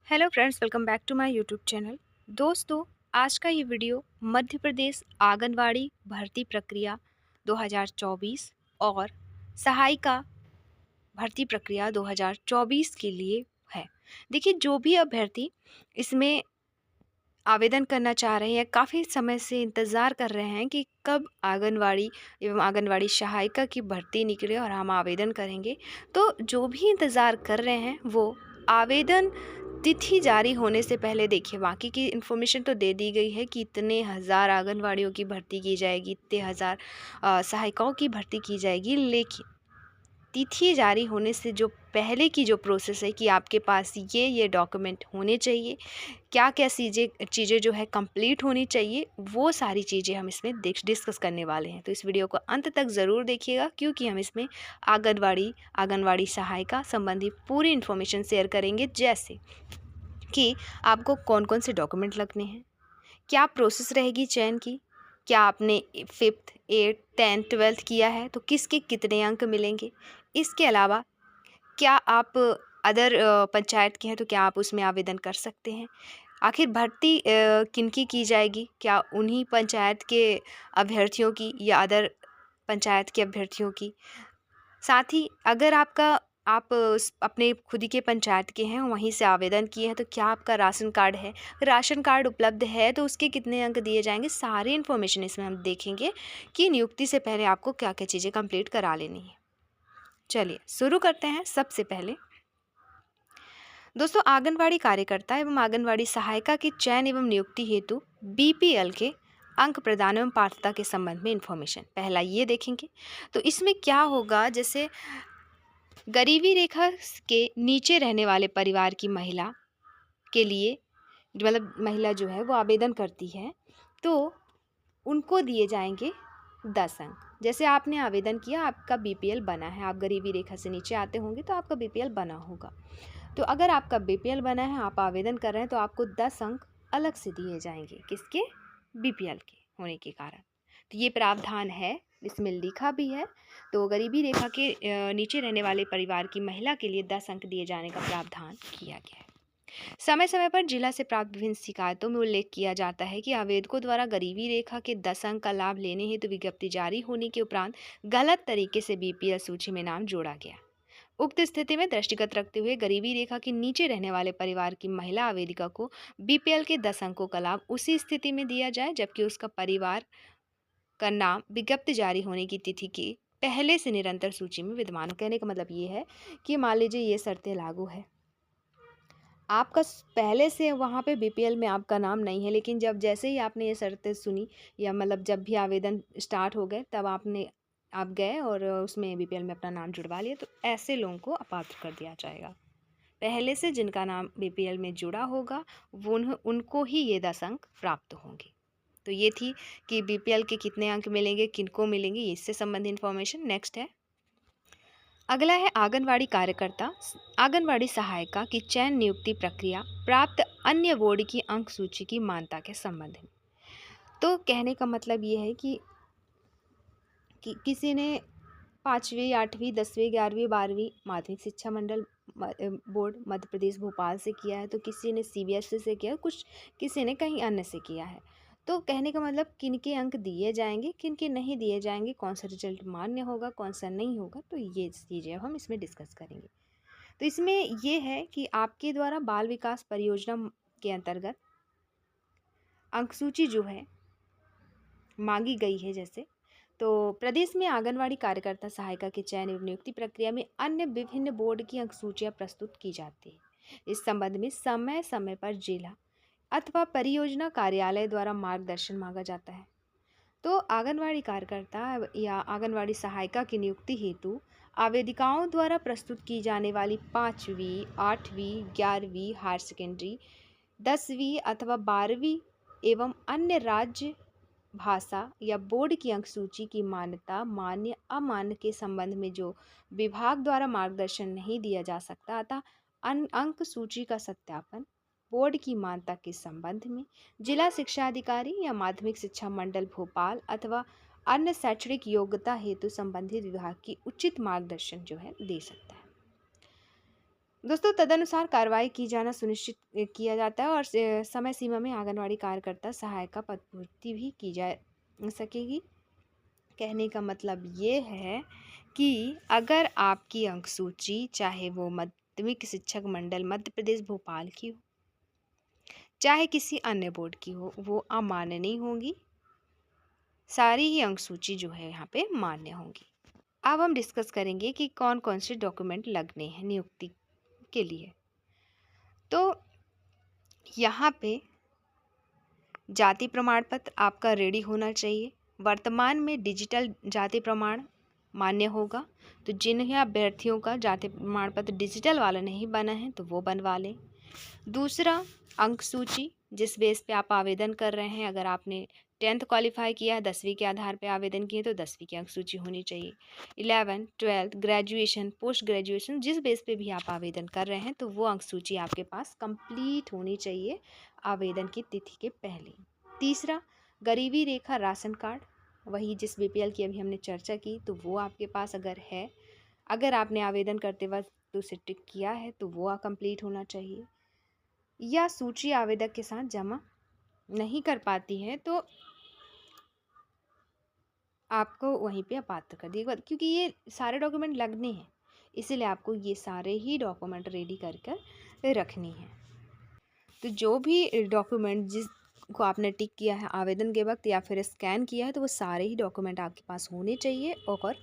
Hello friends, welcome back to my YouTube channel. दोस्तों, आज का ये वीडियो मध्य प्रदेश आंगनवाड़ी भर्ती प्रक्रिया 2024 और सहायिका भर्ती प्रक्रिया 2024 के लिए है। देखिए, जो भी अभ्यर्थी इसमें आवेदन करना चाह रहे हैं, काफ़ी समय से इंतज़ार कर रहे हैं कि कब आंगनवाड़ी एवं आंगनवाड़ी सहायिका की भर्ती निकले और हम आवेदन करेंगे। तो जो भी इंतज़ार कर रहे हैं वो आवेदन तिथि जारी होने से पहले देखिए, बाकी की इन्फॉर्मेशन तो दे दी गई है कि इतने हज़ार आंगनवाड़ियों की भर्ती की जाएगी, इतने हज़ार सहायिकाओं की भर्ती की जाएगी, लेकिन तिथि जारी होने से जो पहले की जो प्रोसेस है कि आपके पास ये डॉक्यूमेंट होने चाहिए, क्या-क्या चीज़ें जो है कंप्लीट होनी चाहिए, वो सारी चीज़ें हम इसमें डिस्कस करने वाले हैं। तो इस वीडियो को अंत तक ज़रूर देखिएगा, क्योंकि हम इसमें आंगनवाड़ी सहायिका संबंधी पूरी इन्फॉर्मेशन शेयर करेंगे। जैसे कि आपको कौन-कौन से डॉक्यूमेंट लगने हैं, क्या प्रोसेस रहेगी चयन की, क्या आपने 5th 8th 10th 12th किया है तो किसके कितने अंक मिलेंगे। इसके अलावा क्या आप अदर पंचायत के हैं तो क्या आप उसमें आवेदन कर सकते हैं। आखिर भर्ती किनकी की जाएगी, क्या उन्हीं पंचायत के अभ्यर्थियों की या अदर पंचायत के अभ्यर्थियों की। साथ ही अगर आप अपने खुद ही के पंचायत के हैं, वहीं से आवेदन किए हैं, तो क्या आपका राशन कार्ड है, राशन कार्ड उपलब्ध है तो उसके कितने अंक दिए जाएंगे। सारी इन्फॉर्मेशन इसमें हम देखेंगे कि नियुक्ति से पहले आपको क्या क्या चीज़ें कंप्लीट करा लेनी है। चलिए शुरू करते हैं। सबसे पहले दोस्तों, आंगनवाड़ी कार्यकर्ता एवं आंगनवाड़ी सहायिका के चयन एवं नियुक्ति हेतु बीपीएल के अंक प्रदान एवं पात्रता के संबंध में इन्फॉर्मेशन पहला ये देखेंगे। तो इसमें क्या होगा, जैसे गरीबी रेखा के नीचे रहने वाले परिवार की महिला के लिए, मतलब महिला जो है वो आवेदन करती है, तो उनको दिए जाएंगे 10 अंक। जैसे आपने आवेदन किया, आपका बीपीएल बना है, आप गरीबी रेखा से नीचे आते होंगे तो आपका बीपीएल बना होगा। तो अगर आपका बीपीएल बना है, आप आवेदन कर रहे हैं, तो आपको 10 अंक अलग से दिए जाएंगे। किसके? बीपीएल के होने के कारण। तो ये प्रावधान है, इसमें लिखा भी है। तो गरीबी रेखा के नीचे रहने वाले परिवार की महिला के लिए 10 अंक दिए जाने का प्रावधान किया गया है। समय समय पर जिला से प्राप्त विभिन्न शिकायतों में उल्लेख किया जाता है कि आवेदकों द्वारा गरीबी रेखा के 10 अंक का लाभ लेने हेतु विज्ञप्ति जारी होने के उपरांत गलत तरीके से बीपीएल सूची में नाम जोड़ा गया। उक्त स्थिति में दृष्टिगत रखते हुए गरीबी रेखा के नीचे रहने वाले परिवार की महिला आवेदिका को बीपीएल के 10 अंकों का लाभ उसी स्थिति में दिया जाए जबकि उसका परिवार का नाम विज्ञप्ति जारी होने की तिथि की पहले से निरंतर सूची में विद्यमान हो। कहने का मतलब ये है कि मान लीजिए ये शर्तें लागू है, आपका पहले से वहाँ पे बीपीएल में आपका नाम नहीं है, लेकिन जब जैसे ही आपने ये शर्तें सुनी, या मतलब जब भी आवेदन स्टार्ट हो गए, तब आप गए और उसमें बीपीएल में अपना नाम जुड़वा लिया, तो ऐसे लोगों को अपात्र कर दिया जाएगा। पहले से जिनका नाम बीपीएल में जुड़ा होगा वो उनको ही ये 10 अंक प्राप्त होंगे। तो ये थी कि बीपीएल के कितने अंक मिलेंगे, किनको मिलेंगे, इससे संबंधित इन्फॉर्मेशन। नेक्स्ट है, अगला है आंगनवाड़ी कार्यकर्ता आंगनवाड़ी सहायिका की चयन नियुक्ति प्रक्रिया प्राप्त अन्य बोर्ड की अंक सूची की मान्यता के संबंध में। तो कहने का मतलब ये है कि किसी ने 5वीं 8वीं 10वीं 11वीं 12वीं माध्यमिक शिक्षा मंडल बोर्ड मध्य प्रदेश भोपाल से किया है, तो किसी ने सीबीएसई से किया, कुछ किसी ने कहीं अन्य से किया है। तो कहने का मतलब किन के अंक दिए जाएंगे, किन के नहीं दिए जाएंगे, कौन सा रिजल्ट मान्य होगा, कौन सा नहीं होगा, तो ये चीज़ें अब हम इसमें डिस्कस करेंगे। तो इसमें ये है कि आपके द्वारा बाल विकास परियोजना के अंतर्गत अंकसूची जो है मांगी गई है। जैसे तो प्रदेश में आंगनवाड़ी कार्यकर्ता सहायिका के चयन एवं नियुक्ति प्रक्रिया में अन्य विभिन्न बोर्ड की अंकसूचियां प्रस्तुत की जाती है। इस संबंध में समय समय पर जिला अथवा परियोजना कार्यालय द्वारा मार्गदर्शन मांगा जाता है। तो आंगनवाड़ी कार्यकर्ता या आंगनवाड़ी सहायिका की नियुक्ति हेतु आवेदिकाओं द्वारा प्रस्तुत की जाने वाली 5वीं 8वीं 11वीं हायर सेकेंडरी 10वीं अथवा 12वीं एवं अन्य राज्य भाषा या बोर्ड की अंक सूची की मान्यता मान्य अमान्य के संबंध में जो विभाग द्वारा मार्गदर्शन नहीं दिया जा सकता, अतः अंक सूची का सत्यापन बोर्ड की मान्यता के संबंध में जिला शिक्षा अधिकारी या माध्यमिक शिक्षा मंडल भोपाल अथवा अन्य शैक्षणिक योग्यता हेतु संबंधित विभाग की उचित मार्गदर्शन जो है दे सकता है। दोस्तों तदनुसार कार्रवाई की जाना सुनिश्चित किया जाता है और समय सीमा में आंगनवाड़ी कार्यकर्ता सहायिका पदपूर्ति भी की जा सकेगी। कहने का मतलब ये है कि अगर आपकी अंक सूची चाहे वो माध्यमिक शिक्षक मंडल मध्य प्रदेश भोपाल की हो, चाहे किसी अन्य बोर्ड की हो, वो अमान्य नहीं होगी। सारी ही अंक सूची जो है यहाँ पे मान्य होंगी। अब हम डिस्कस करेंगे कि कौन कौन से डॉक्यूमेंट लगने हैं नियुक्ति के लिए। तो यहाँ पे जाति प्रमाण पत्र आपका रेडी होना चाहिए। वर्तमान में डिजिटल जाति प्रमाण मान्य होगा, तो जिन अभ्यर्थियों का जाति प्रमाण पत्र डिजिटल वाला नहीं बना है तो वो बनवा लें। दूसरा, अंक सूची जिस बेस पे आप आवेदन कर रहे हैं, अगर आपने 10th क्वालिफाई किया है, 10वीं के आधार पे आवेदन किए तो 10वीं की अंक सूची होनी चाहिए। 11th 12th graduation post graduation जिस बेस पे भी आप आवेदन कर रहे हैं तो वो अंक सूची आपके पास कंप्लीट होनी चाहिए आवेदन की तिथि के पहले। तीसरा, गरीबी रेखा राशन कार्ड, वही जिस बीपीएल की अभी हमने चर्चा की, तो वो आपके पास अगर है, अगर आपने आवेदन करते वक्त उसे टिक किया है तो वो कंप्लीट होना चाहिए। या सूची आवेदक के साथ जमा नहीं कर पाती है तो आपको वहीं पे अपात्र कर दिएगा, क्योंकि ये सारे डॉक्यूमेंट लगने हैं, इसीलिए आपको ये सारे ही डॉक्यूमेंट रेडी कर कर रखनी है। तो जो भी डॉक्यूमेंट जिसको आपने टिक किया है आवेदन के वक्त या फिर स्कैन किया है तो वो सारे ही डॉक्यूमेंट आपके पास होने चाहिए और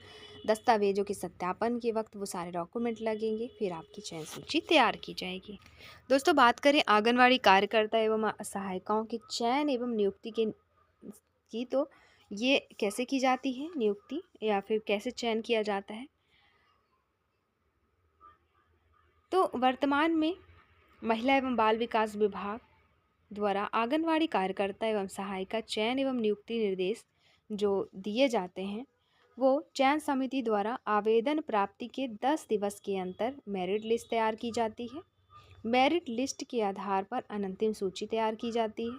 दस्तावेजों के सत्यापन के वक्त वो सारे डॉक्यूमेंट लगेंगे, फिर आपकी चयन सूची तैयार की जाएगी। दोस्तों बात करें आंगनवाड़ी कार्यकर्ता एवं सहायिकाओं के चयन एवं नियुक्ति की तो ये कैसे की जाती है नियुक्ति या फिर कैसे चयन किया जाता है। तो वर्तमान में महिला एवं बाल विकास विभाग द्वारा आंगनवाड़ी कार्यकर्ता एवं सहायिका चयन एवं नियुक्ति निर्देश जो दिए जाते हैं वो चयन समिति द्वारा आवेदन प्राप्ति के 10 दिवस के अंतर मेरिट लिस्ट तैयार की जाती है। मेरिट लिस्ट के आधार पर अनंतिम सूची तैयार की जाती है।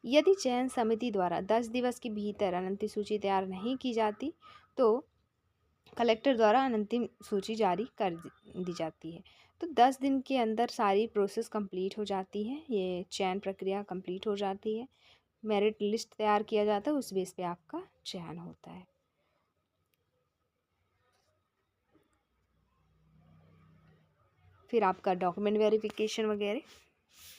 यदि चयन समिति द्वारा 10 दिवस के भीतर अनंतिम सूची तैयार नहीं की जाती तो कलेक्टर द्वारा अनंतिम सूची जारी कर दी जाती है। तो 10 दिन के अंदर सारी प्रोसेस कंप्लीट हो जाती है, ये चयन प्रक्रिया कंप्लीट हो जाती है, मेरिट लिस्ट तैयार किया जाता है, उस बेस पे आपका चयन होता है। फिर आपका डॉक्यूमेंट वेरिफिकेशन वगैरह,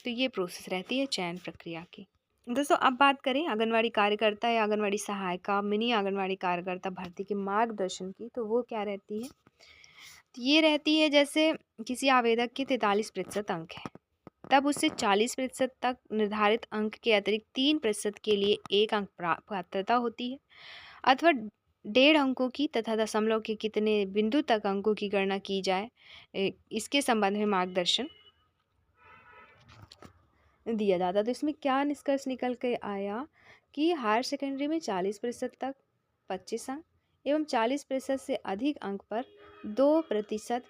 तो ये प्रोसेस रहती है चयन प्रक्रिया की। दोस्तों अब बात करें आंगनवाड़ी कार्यकर्ता या आंगनवाड़ी सहायिका मिनी आंगनवाड़ी कार्यकर्ता भर्ती के मार्गदर्शन की, तो वो क्या रहती है। तो ये रहती है जैसे किसी आवेदक के 43% अंक है तब उससे 40% तक निर्धारित अंक के अतिरिक्त 3% के लिए 1 अंक पात्रता होती है, अथवा 1.5 अंकों की तथा दशमलव के कितने बिंदु तक अंकों की गणना की जाए इसके संबंध में मार्गदर्शन दिया जाता। तो इसमें क्या निष्कर्ष निकल के आया कि हायर सेकेंडरी में 40% तक 25 अंक एवं 40% से अधिक अंक पर 2%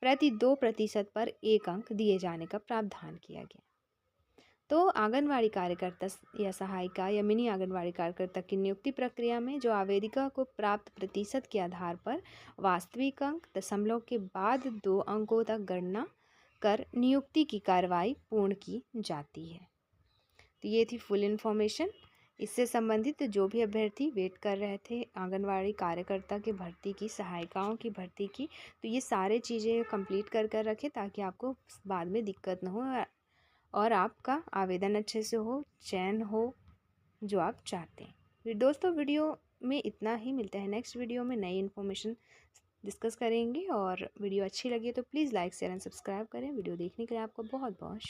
प्रति 2% पर 1 अंक दिए जाने का प्रावधान किया गया। तो आंगनवाड़ी कार्यकर्ता या सहायिका या मिनी आंगनवाड़ी कार्यकर्ता की नियुक्ति प्रक्रिया में जो आवेदिका को प्राप्त प्रतिशत के आधार पर वास्तविक अंक दशमलव के बाद 2 अंकों तक गणना कर नियुक्ति की कार्रवाई पूर्ण की जाती है। तो ये थी फुल इन्फॉर्मेशन। इससे संबंधित जो भी अभ्यर्थी वेट कर रहे थे आंगनवाड़ी कार्यकर्ता की भर्ती की, सहायिकाओं की भर्ती की, तो ये सारे चीज़ें कंप्लीट कर कर रखें ताकि आपको बाद में दिक्कत न हो और आपका आवेदन अच्छे से हो, चयन हो जो आप चाहते हैं। फिर दोस्तों वीडियो में इतना ही, मिलते हैं नेक्स्ट वीडियो में नई इन्फॉर्मेशन डिस्कस करेंगे। और वीडियो अच्छी लगी तो please like share and subscribe करें। वीडियो देखने के लिए आपको बहुत बहुत